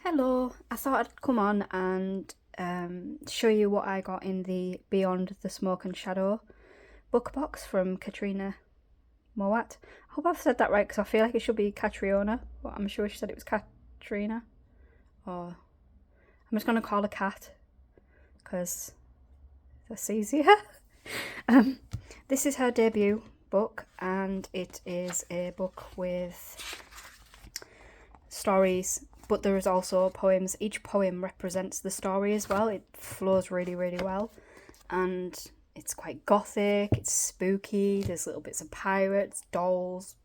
Hello, I thought I'd come on and show you what I got in the Beyond the Smoke and Shadow book box from Catriona Mowat. I hope I've said that right because I feel like it should be Catriona, but I'm sure she said it was Katrina. Or I'm just going to call her Cat because that's easier. um, this is her debut book and it is a book with stories, but there is also poems. Each poem represents the story as well. It flows really, really well. And it's quite gothic, it's spooky, there's little bits of pirates, dolls,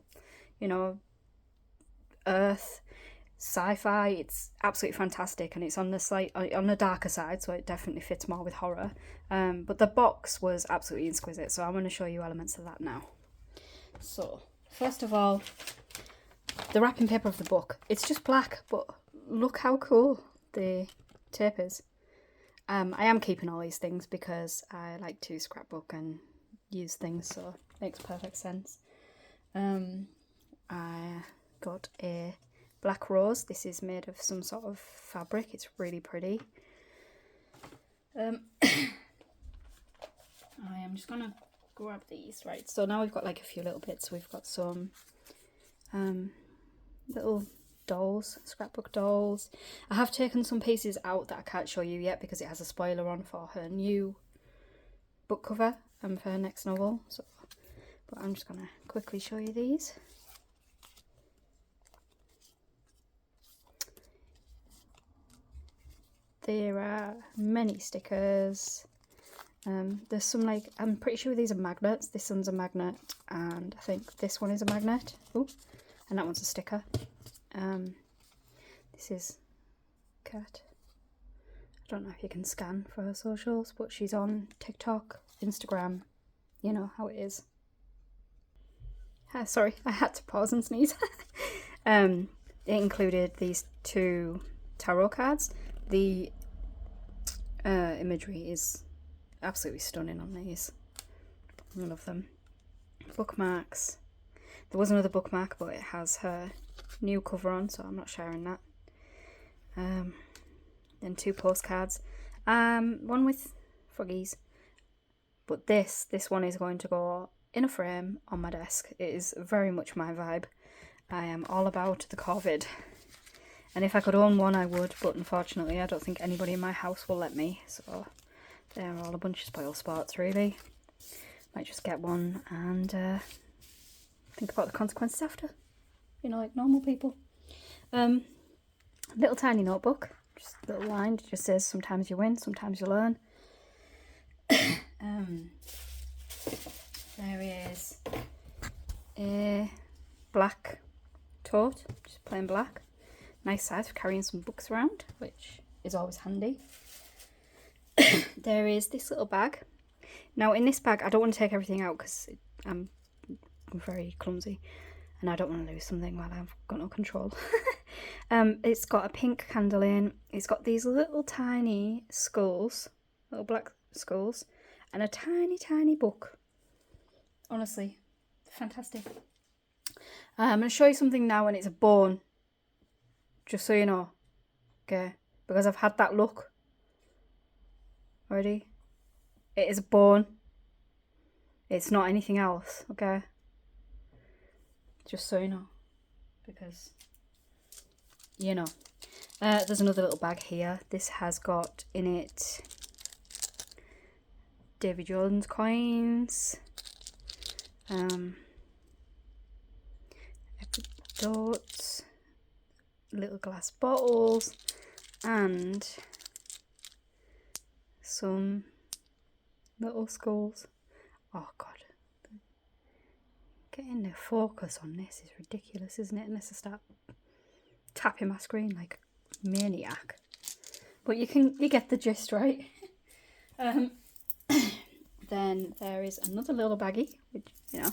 earth, sci-fi. It's absolutely fantastic, and it's on the darker side, so it definitely fits more with horror. But the box was absolutely exquisite, so I'm going to show you elements of that now. So, first of all, the wrapping paper of the book. It's just black, but look how cool the tape is. I am keeping all these things because I like to scrapbook and use things, so it makes perfect sense. I got a black rose. This is made of some sort of fabric. It's really pretty. I am just gonna grab these. Right, so now we've got like a few little bits. We've got some little dolls, scrapbook dolls. I have taken some pieces out that I can't show you yet because it has a spoiler on for her new book cover and for her next novel. So, but I'm just gonna quickly show you these. There are many stickers. There's some I'm pretty sure these are magnets. This one's a magnet, and I think this one is a magnet. Ooh, and that one's a sticker. This is Kat. I don't know if you can scan for her socials, but she's on TikTok, Instagram. You know how it is. Sorry, I had to pause and sneeze. It included these 2 tarot cards. The imagery is absolutely stunning on these. I love them. Bookmarks. There was another bookmark, but it has her new cover on, so I'm not sharing that. Then 2 postcards. One with froggies. But this one is going to go in a frame on my desk. It is very much my vibe. I am all about the COVID. And if I could own one, I would, but unfortunately I don't think anybody in my house will let me. So they're all a bunch of spoil sports, really. Might just get one and think about the consequences after. Like normal people. Little tiny notebook, just a little line. It just says, sometimes you win, sometimes you learn. There is a black tote, just plain black. Nice size for carrying some books around, which is always handy. There is this little bag. Now in this bag, I don't want to take everything out because I'm very clumsy and I don't want to lose something while I've got no control. It's got a pink candle in. It's got these little tiny skulls, little black skulls, and a tiny, tiny book. Honestly, fantastic. I'm going to show you something now, and it's a bone. Just so you know. Okay? Because I've had that look. Ready? It is a bone. It's not anything else, okay? Just so you know. Because, there's another little bag here. This has got in it Davy Jones coins, dots, little glass bottles, and some little skulls. Oh god, getting the focus on this is ridiculous, isn't it? Unless I start tapping my screen like a maniac. But you get the gist, right? Then there is another little baggie, which we all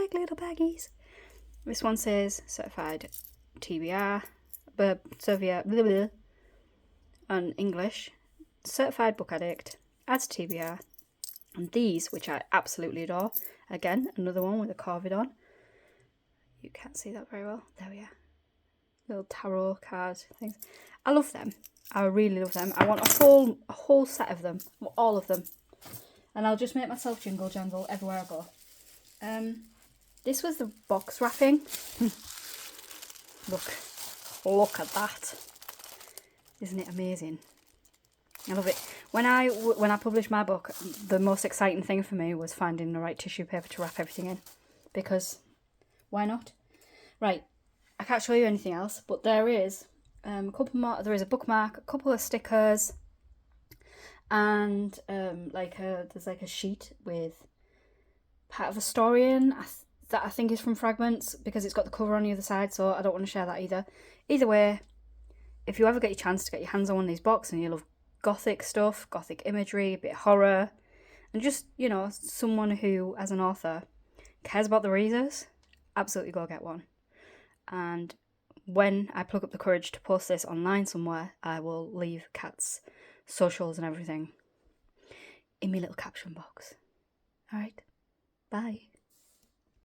like little baggies. This one says certified TBR, on English, certified book addict, adds TBR. And these, which I absolutely adore, again, another one with a carved on. You can't see that very well. There we are. little tarot card things. I love them. I really love them. I want a whole set of them, all of them, and I'll just make myself jingle jangle everywhere I go. This was the box wrapping. Look at that! Isn't it amazing? I love it. When I published my book, the most exciting thing for me was finding the right tissue paper to wrap everything in, because why not? Right, I can't show you anything else, but there is a couple more. There is a bookmark, a couple of stickers, and there's like a sheet with part of a story in that I think is from Fragments, because it's got the cover on the other side, so I don't want to share that either. Either way, if you ever get your chance to get your hands on one of these books and you love gothic stuff, gothic imagery, a bit of horror, and just, you know, someone who, as an author, cares about the readers, absolutely go get one. And when I plug up the courage to post this online somewhere, I will leave Kat's socials and everything in my little caption box. Alright, bye.